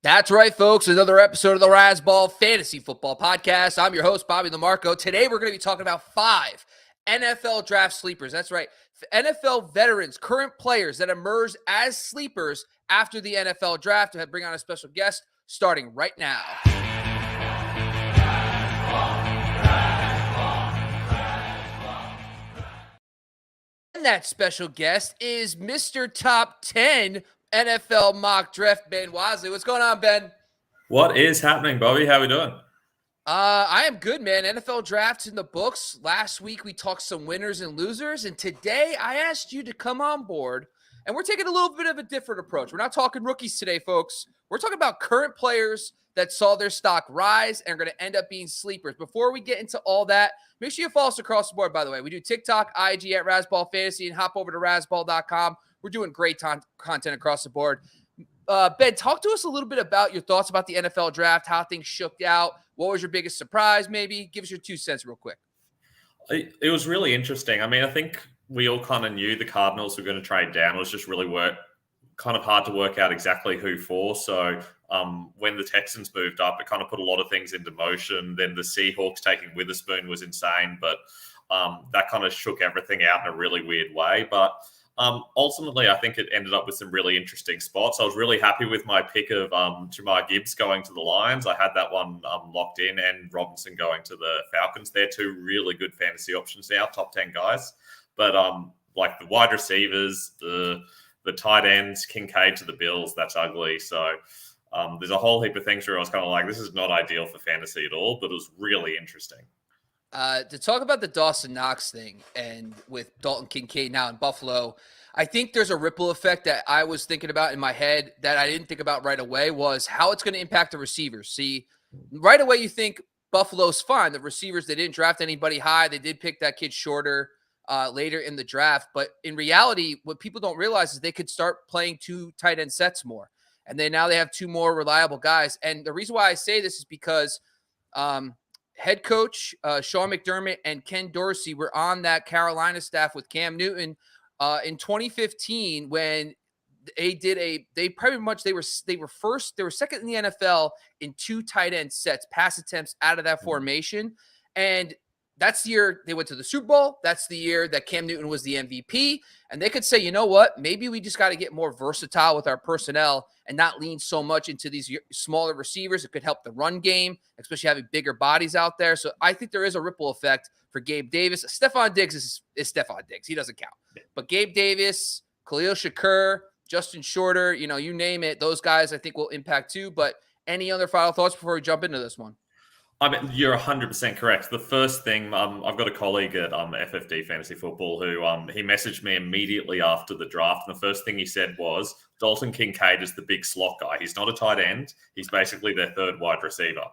That's right, folks. Another episode of the Razzball Fantasy Football Podcast. I'm your host, Bobby LaMarco. Today, we're going to be talking about 5 NFL draft sleepers. That's right. NFL veterans, current players that emerged as sleepers after the NFL draft. I bring on a special guest starting right now. And that special guest is Mr. Top 10 NFL mock draft, Ben Wasley. What's going on, Ben? What is happening, Bobby? How are we doing? I am good, man. NFL drafts in the books. Last week, we talked some winners and losers. And today, I asked you to come on board. And we're taking a little bit of a different approach. We're not talking rookies today, folks. We're talking about current players that saw their stock rise and are going to end up being sleepers. Before we get into all that, make sure you follow us across the board, by the way. We do TikTok, IG at Razzball Fantasy, and hop over to Razzball.com. We're doing great content across the board. Ben, talk to us a little bit about your thoughts about the NFL draft, how things shook out. What was your biggest surprise, maybe? Give us your 2 cents real quick. It was really interesting. I mean, I think we all kind of knew the Cardinals were going to trade down. It was just really kind of hard to work out exactly who for. So when the Texans moved up, it kind of put a lot of things into motion. Then the Seahawks taking Witherspoon was insane, but that kind of shook everything out in a really weird way. But ultimately, I think it ended up with some really interesting spots. I was really happy with my pick of Jahmyr Gibbs going to the Lions. I had that one locked in, and Robinson going to the Falcons. They're 2 really good fantasy options now, top 10 guys. But like the wide receivers, the tight ends, Kincaid to the Bills, that's ugly. So there's a whole heap of things where I was kind of like, this is not ideal for fantasy at all, but it was really interesting. To talk about the Dawson Knox thing and with Dalton Kincaid now in Buffalo, I think there's a ripple effect that I was thinking about in my head that I didn't think about right away was how it's going to impact the receivers. See, right away you think Buffalo's fine. The receivers, they didn't draft anybody high. They did pick that kid shorter later in the draft. But in reality, what people don't realize is they could start playing 2 tight end sets more. And then now they have 2 more reliable guys. And the reason why I say this is because head coach Sean McDermott and Ken Dorsey were on that Carolina staff with Cam Newton in 2015 when they were second in the NFL in 2 tight end sets, pass attempts out of that formation. And that's the year they went to the Super Bowl. That's the year that Cam Newton was the MVP. And they could say, you know what? Maybe we just got to get more versatile with our personnel and not lean so much into these smaller receivers. It could help the run game, especially having bigger bodies out there. So I think there is a ripple effect for Gabe Davis. Stephon Diggs is Stephon Diggs. He doesn't count. But Gabe Davis, Khalil Shakur, Justin Shorter, you name it. Those guys I think will impact too. But any other final thoughts before we jump into this one? I mean, you're 100% correct. The first thing, I've got a colleague at FFD Fantasy Football who he messaged me immediately after the draft. And the first thing he said was, Dalton Kincaid is the big slot guy. He's not a tight end. He's basically their 3rd wide receiver.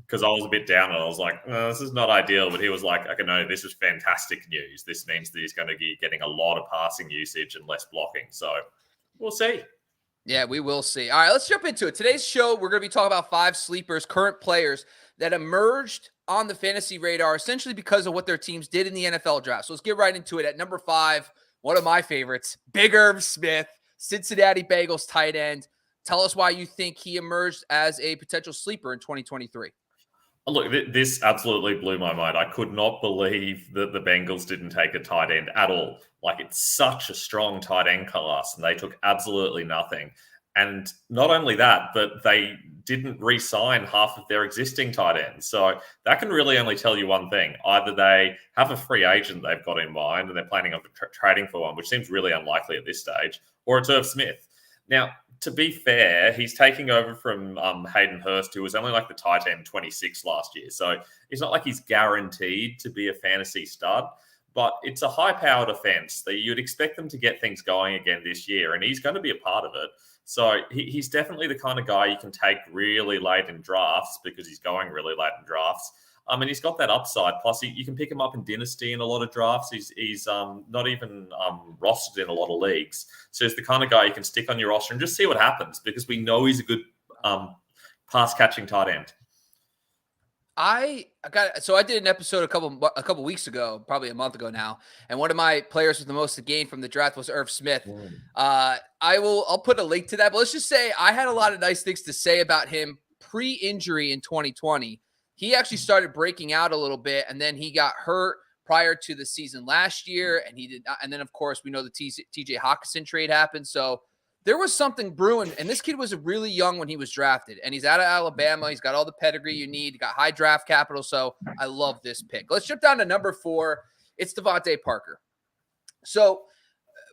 Because I was a bit down and I was like, this is not ideal. But he was like, okay, no, this is fantastic news. This means that he's going to be getting a lot of passing usage and less blocking. So we'll see. Yeah, we will see. All right, let's jump into it. Today's show, we're going to be talking about 5 sleepers, current players that emerged on the fantasy radar essentially because of what their teams did in the NFL draft. So let's get right into it. At number 5, one of my favorites, Big Irv Smith, Cincinnati Bengals tight end. Tell us why you think he emerged as a potential sleeper in 2023. Look, this absolutely blew my mind. I could not believe that the Bengals didn't take a tight end at all. Like, it's such a strong tight end class, and they took absolutely nothing. And not only that, but they didn't re-sign half of their existing tight ends. So that can really only tell you one thing. Either they have a free agent they've got in mind and they're planning on trading for one, which seems really unlikely at this stage, or it's Irv Smith. Now, to be fair, he's taking over from Hayden Hurst, who was only like the tight end 26 last year. So it's not like he's guaranteed to be a fantasy stud, but it's a high-powered offense that you'd expect them to get things going again this year, and he's going to be a part of it. So he's definitely the kind of guy you can take really late in drafts because he's going really late in drafts. And he's got that upside. Plus, you can pick him up in Dynasty in a lot of drafts. He's not even rostered in a lot of leagues. So he's the kind of guy you can stick on your roster and just see what happens because we know he's a good pass-catching tight end. I did an episode a couple weeks ago, probably a month ago now, and one of my players with the most to gain from the draft was Irv Smith. I'll put a link to that, but let's just say I had a lot of nice things to say about him pre-injury in 2020. He actually started breaking out a little bit, and then he got hurt prior to the season last year, and he did not, and then of course we know the TJ Hawkinson trade happened. So there was something brewing, and this kid was really young when he was drafted, and he's out of Alabama. He's got all the pedigree you need. He got high draft capital, so I love this pick. Let's jump down to number 4. It's DeVante Parker. So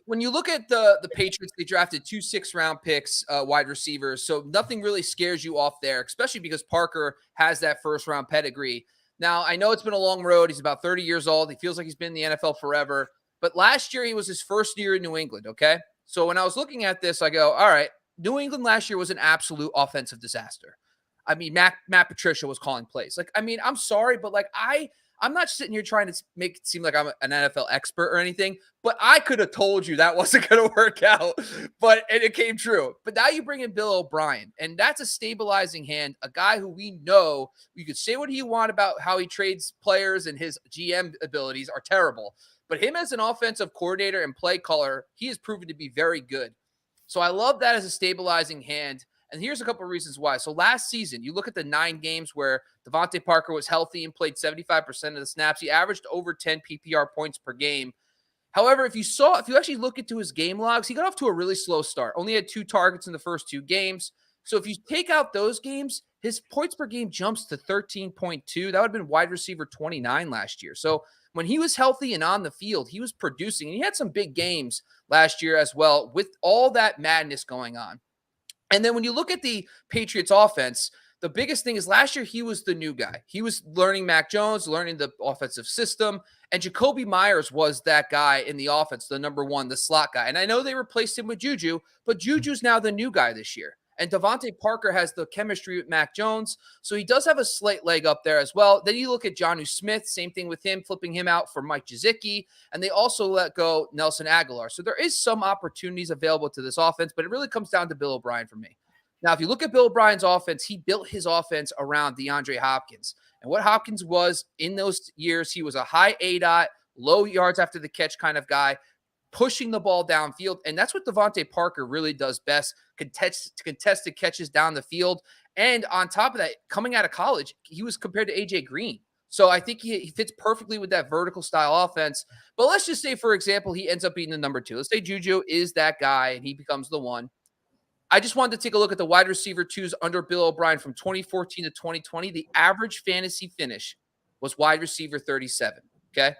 when you look at the Patriots, they drafted 2 6-round picks, wide receivers, so nothing really scares you off there, especially because Parker has that first-round pedigree. Now, I know it's been a long road. He's about 30 years old. He feels like he's been in the NFL forever, but last year he was his first year in New England, okay? So when I was looking at this, I go, all right, New England last year was an absolute offensive disaster. I mean, Matt Patricia was calling plays. Like, I mean, I'm sorry, but like I'm not sitting here trying to make it seem like I'm an NFL expert or anything, but I could have told you that wasn't going to work out, and it came true. But now you bring in Bill O'Brien, and that's a stabilizing hand, a guy who we know, you could say what you want about how he trades players and his GM abilities are terrible. But him as an offensive coordinator and play caller, he has proven to be very good. So I love that as a stabilizing hand. And here's a couple of reasons why. So last season, you look at the 9 games where DeVante Parker was healthy and played 75% of the snaps. He averaged over 10 PPR points per game. However, if you actually look into his game logs, he got off to a really slow start. Only had 2 targets in the first 2 games. So if you take out those games, his points per game jumps to 13.2. That would have been wide receiver 29 last year. So when he was healthy and on the field, he was producing. And he had some big games last year as well with all that madness going on. And then when you look at the Patriots offense, the biggest thing is last year he was the new guy. He was learning Mac Jones, learning the offensive system, and Jacoby Myers was that guy in the offense, the number 1, the slot guy. And I know they replaced him with Juju, but Juju's now the new guy this year. And DeVante Parker has the chemistry with Mac Jones, so he does have a slight leg up there as well. Then you look at Jonnu Smith, same thing with him, flipping him out for Mike Gesicki, and they also let go Nelson Aguilar. So there is some opportunities available to this offense, but it really comes down to Bill O'Brien for me. Now, if you look at Bill O'Brien's offense, he built his offense around DeAndre Hopkins. And what Hopkins was in those years, he was a high ADOT, low yards after the catch kind of guy, pushing the ball downfield. And that's what DeVante Parker really does best, contested catches down the field. And on top of that, coming out of college, he was compared to A.J. Green. So I think he fits perfectly with that vertical style offense. But let's just say, for example, he ends up being the number 2. Let's say Juju is that guy and he becomes the 1. I just wanted to take a look at the wide receiver 2s under Bill O'Brien from 2014 to 2020. The average fantasy finish was wide receiver 37. Okay.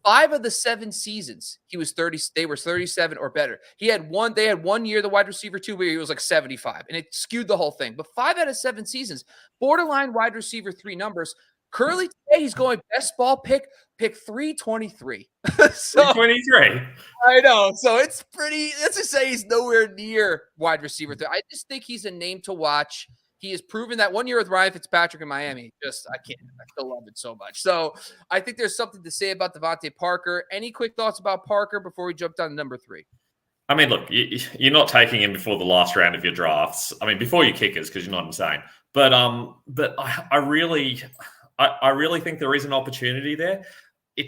5 of the 7 seasons, he was 30. They were 37 or better. They had 1 year, the wide receiver 2, where he was like 75, and it skewed the whole thing. But 5 out of 7 seasons, borderline wide receiver 3 numbers. Currently today, he's going best ball pick 323. So 323. I know. So it's pretty, let's just say he's nowhere near wide receiver 3. I just think he's a name to watch. He has proven that 1 year with Ryan Fitzpatrick in Miami. I still love it so much. So I think there's something to say about DeVante Parker. Any quick thoughts about Parker before we jump down to number 3? I mean, look, you're not taking him before the last round of your drafts. I mean, before your kickers, because you're not insane. But I really think there is an opportunity there.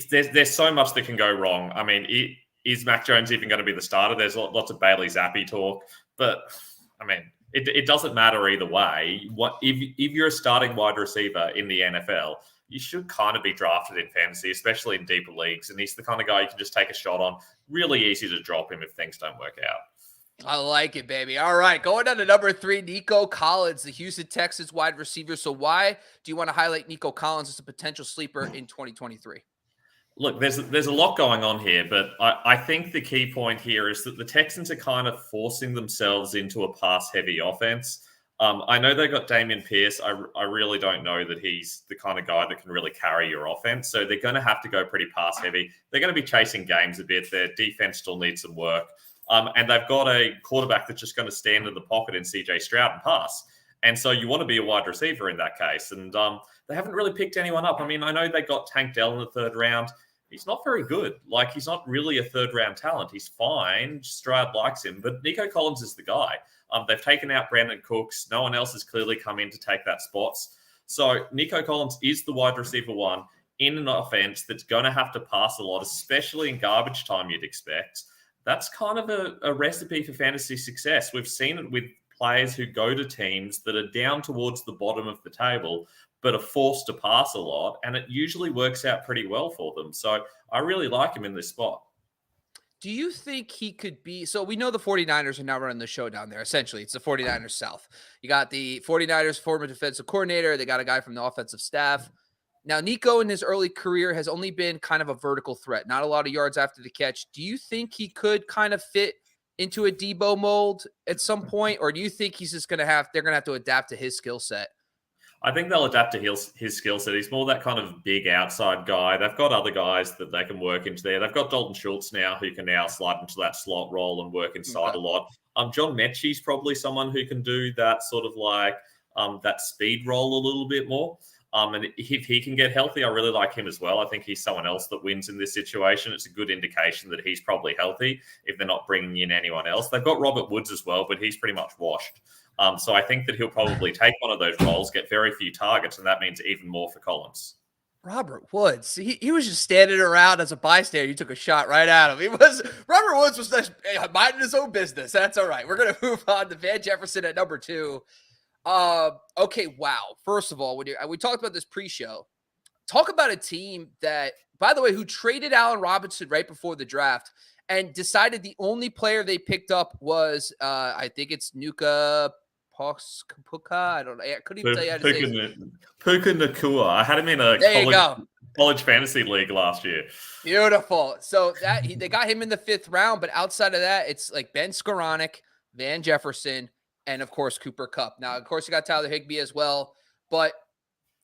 There's so much that can go wrong. I mean, is Mac Jones even going to be the starter? There's lots of Bailey Zappi talk, but I mean, it doesn't matter either way. If you're a starting wide receiver in the NFL, you should kind of be drafted in fantasy, especially in deeper leagues. And he's the kind of guy you can just take a shot on. Really easy to drop him if things don't work out. I like it, baby. All right, going down to number 3, Nico Collins, the Houston Texans wide receiver. So why do you want to highlight Nico Collins as a potential sleeper in 2023? Look, there's a lot going on here, but I think the key point here is that the Texans are kind of forcing themselves into a pass-heavy offense. I know they got Dameon Pierce. I really don't know that he's the kind of guy that can really carry your offense. So they're going to have to go pretty pass-heavy. They're going to be chasing games a bit. Their defense still needs some work. And they've got a quarterback that's just going to stand in the pocket in CJ Stroud and pass. And so you want to be a wide receiver in that case. And they haven't really picked anyone up. I mean, I know they got Tank Dell in the 3rd round. He's not very good. Like, he's not really a 3rd-round talent. He's fine. Stroud likes him. But Nico Collins is the guy. They've taken out Brandon Cooks. No one else has clearly come in to take that spot. So Nico Collins is the wide receiver one in an offense that's going to have to pass a lot, especially in garbage time, you'd expect. That's kind of a recipe for fantasy success. We've seen it with players who go to teams that are down towards the bottom of the table, but are forced to pass a lot, and it usually works out pretty well for them. So I really like him in this spot. Do you think he could be? So we know the 49ers are now running the show down there. Essentially, it's the 49ers South. You got the 49ers former defensive coordinator. They got a guy from the offensive staff. Now, Nico in his early career has only been kind of a vertical threat, not a lot of yards after the catch. Do you think he could kind of fit into a Debo mold at some point? Or do you think he's just going to they're going to have to adapt to his skill set? I think they'll adapt to his skill set. He's more that kind of big outside guy. They've got other guys that they can work into there. They've got Dalton Schultz now, who can now slide into that slot role and work inside a lot. John Mechie's probably someone who can do that sort of like that speed role a little bit more. And if he can get healthy, I really like him as well. I think he's someone else that wins in this situation. It's a good indication that he's probably healthy if they're not bringing in anyone else. They've got Robert Woods as well, but he's pretty much washed. So I think that he'll probably take one of those roles, get very few targets, and that means even more for Collins. Robert Woods, he was just standing around as a bystander. You took a shot right at him. Robert Woods was just minding his own business. That's all right. We're going to move on to Van Jefferson at number 2. Okay, wow. First of all, we talked about this pre-show. Talk about a team that, by the way, who traded Allen Robinson right before the draft and decided the only player they picked up was, I think it's Nuka Puka. I don't know. I couldn't even tell you how to say it. Puka Nakua. I had him in a college fantasy league last year. Beautiful. So they got him in the 5th round, but outside of that, it's like Ben Skoranek, Van Jefferson, and of course Cooper Kupp. Now, of course, you got Tyler Higbee as well. But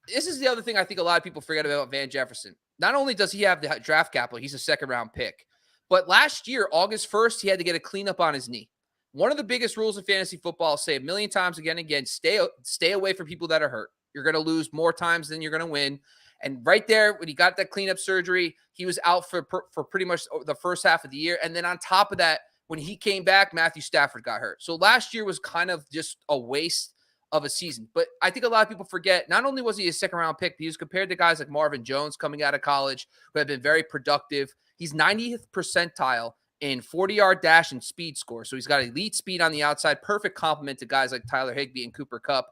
this is the other thing I think a lot of people forget about Van Jefferson. Not only does he have the draft capital, he's a 2nd-round pick. But last year, August 1st, he had to get a cleanup on his knee. One of the biggest rules of fantasy football, I'll say a million times again and again, stay away from people that are hurt. You're going to lose more times than you're going to win. And right there, when he got that cleanup surgery, he was out for pretty much the first half of the year. And then on top of that, when he came back, Matthew Stafford got hurt. So last year was kind of just a waste of a season. But I think a lot of people forget, not only was he a 2nd-round pick, but he was compared to guys like Marvin Jones coming out of college who have been very productive. He's 90th percentile in 40-yard dash and speed score. So he's got elite speed on the outside, perfect complement to guys like Tyler Higbee and Cooper Kupp.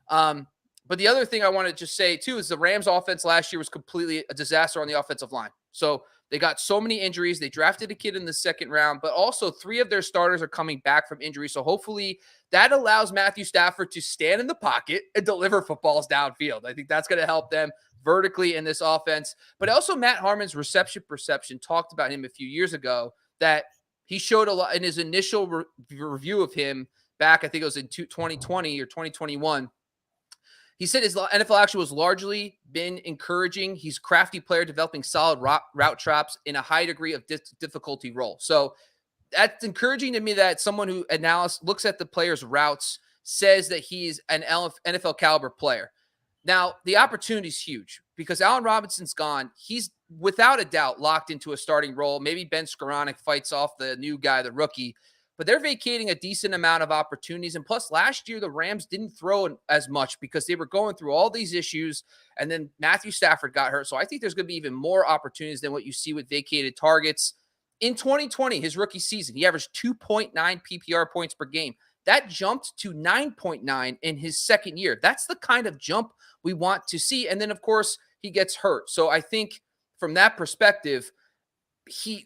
But the other thing I want to just say, too, is the Rams' offense last year was completely a disaster on the offensive line. So they got so many injuries. They drafted a kid in the 2nd round, but also 3 of their starters are coming back from injury. So hopefully that allows Matthew Stafford to stand in the pocket and deliver footballs downfield. I think that's going to help them vertically in this offense. But also Matt Harmon's reception perception, talked about him a few years ago, that he showed a lot in his initial review of him back, I think it was in 2020 or 2021. He said his NFL action was largely been encouraging. He's a crafty player developing solid route traps in a high degree of difficulty role. So that's encouraging to me that someone who looks at the player's routes says that he's an NFL caliber player. Now, the opportunity is huge because Allen Robinson's gone. He's without a doubt locked into a starting role. Maybe Ben Skoranek fights off the new guy, the rookie. But they're vacating a decent amount of opportunities. And plus, last year, the Rams didn't throw as much because they were going through all these issues. And then Matthew Stafford got hurt. So I think there's going to be even more opportunities than what you see with vacated targets. In 2020, his rookie season, he averaged 2.9 PPR points per game. That jumped to 9.9 in his 2nd year. That's the kind of jump we want to see. And then, of course, he gets hurt. So I think from that perspective, he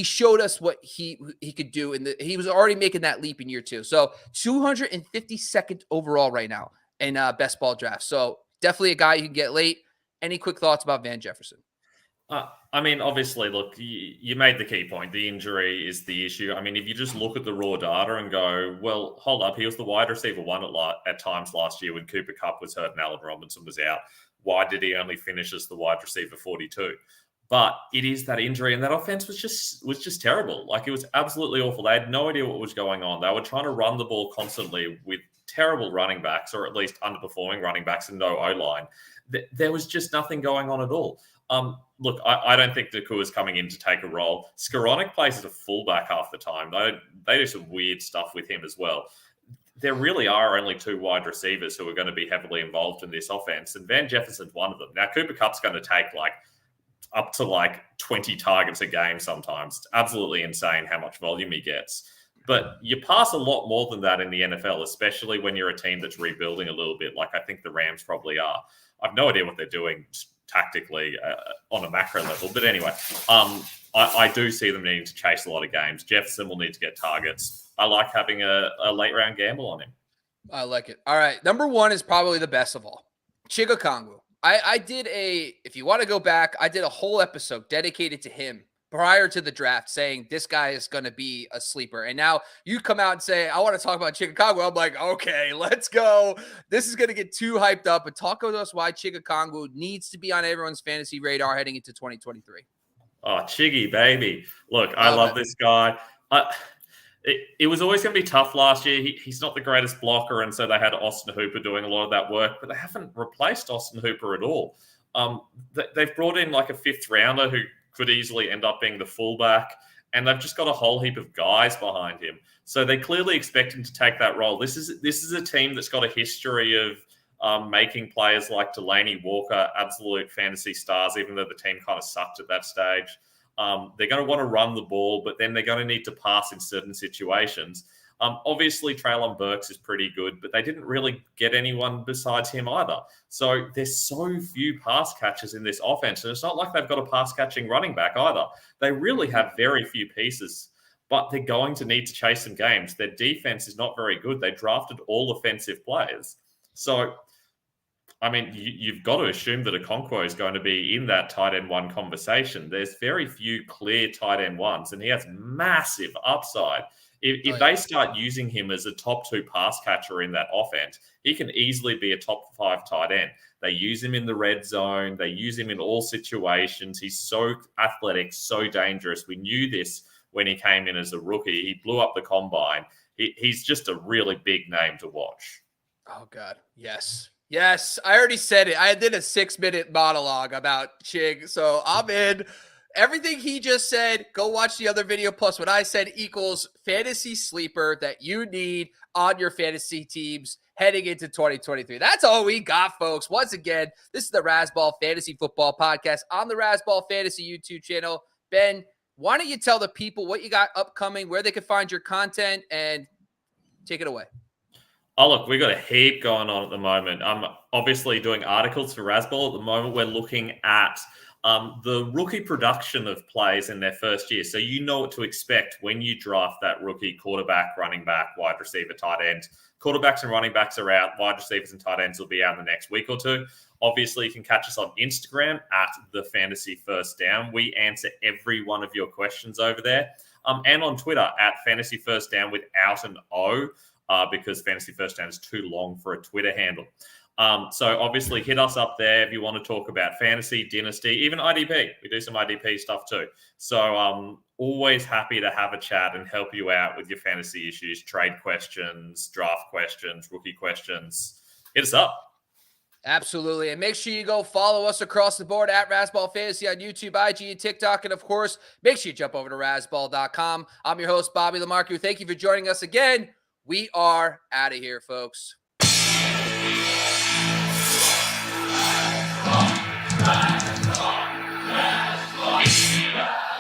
showed us what he could do, and he was already making that leap in year 2. So 252nd overall right now in best ball draft. So definitely a guy you can get late. Any quick thoughts about Van Jefferson? I mean, obviously, look, you made the key point. The injury is the issue. I mean, if you just look at the raw data and go, well, hold up, he was the wide receiver 1 at times last year when Cooper Kupp was hurt and Allen Robinson was out. Why did he only finish as the wide receiver 42? But it is that injury, and that offense was just terrible. Like, it was absolutely awful. They had no idea what was going on. They were trying to run the ball constantly with terrible running backs, or at least underperforming running backs, and no O-line. There was just nothing going on at all. Look, I don't think Nakua is coming in to take a role. Skoranek plays as a fullback half the time. They do some weird stuff with him as well. there really are only 2 wide receivers who are going to be heavily involved in this offense, and Van Jefferson's one of them. Now, Cooper Kupp's going to take up to 20 targets a game sometimes. It's absolutely insane how much volume he gets. But you pass a lot more than that in the NFL, especially when you're a team that's rebuilding a little bit, like I think the Rams probably are. I've no idea what they're doing tactically on a macro level. But anyway, I do see them needing to chase a lot of games. Jefferson will need to get targets. I like having a late round gamble on him. I like it. All right. Number 1 is probably the best of all. Chig Okonkwo. I did if you want to go back, I did a whole episode dedicated to him prior to the draft saying this guy is going to be a sleeper. And now you come out and say, I want to talk about Chig Okonkwo. I'm like, okay, let's go. This is going to get too hyped up. But talk to us why Chig Okonkwo needs to be on everyone's fantasy radar heading into 2023. Oh, Chiggy, baby. Look, I love this guy. It was always going to be tough last year. He's not the greatest blocker, and so they had Austin Hooper doing a lot of that work, but they haven't replaced Austin Hooper at all. They've brought in a 5th rounder who could easily end up being the fullback, and they've just got a whole heap of guys behind him. So they clearly expect him to take that role. This is a team that's got a history of making players like Delaney Walker absolute fantasy stars, even though the team kind of sucked at that stage. They're going to want to run the ball, but then they're going to need to pass in certain situations. Obviously, Treylon Burks is pretty good, but they didn't really get anyone besides him either. So there's so few pass catchers in this offense, and it's not like they've got a pass-catching running back either. They really have very few pieces, but they're going to need to chase some games. Their defense is not very good. They drafted all offensive players. So, I mean, you've got to assume that Okonkwo is going to be in that tight end 1 conversation. There's very few clear tight end 1s, and he has massive upside. If they start using him as a top 2 pass catcher in that offense, he can easily be a top 5 tight end. They use him in the red zone. They use him in all situations. He's so athletic, so dangerous. We knew this when he came in as a rookie. He blew up the combine. He's just a really big name to watch. Oh, God. Yes. Yes. I already said it. I did a 6-minute monologue about Chig, so I'm in. Everything he just said, go watch the other video plus what I said equals fantasy sleeper that you need on your fantasy teams heading into 2023. That's all we got, folks. Once again, this is the Razzball Fantasy Football Podcast on the Razzball Fantasy YouTube channel. Ben, why don't you tell the people what you got upcoming, where they can find your content, and take it away. Oh, look, we've got a heap going on at the moment. I'm obviously doing articles for Razzball. At the moment, we're looking at the rookie production of plays in their first year. So you know what to expect when you draft that rookie quarterback, running back, wide receiver, tight end. Quarterbacks and running backs are out. Wide receivers and tight ends will be out in the next week or 2. Obviously, you can catch us on Instagram at the Fantasy First Down. We answer every one of your questions over there. And on Twitter at Fantasy First Down without an O, because Fantasy First Down is too long for a Twitter handle. So obviously hit us up there if you want to talk about fantasy, dynasty, even IDP. We do some IDP stuff too. So always happy to have a chat and help you out with your fantasy issues, trade questions, draft questions, rookie questions. Hit us up. Absolutely. And make sure you go follow us across the board at Razzball Fantasy on YouTube, IG, and TikTok. And of course, make sure you jump over to razzball.com. I'm your host, Bobby LaMarco. Thank you for joining us again. We are out of here, folks. Razzball.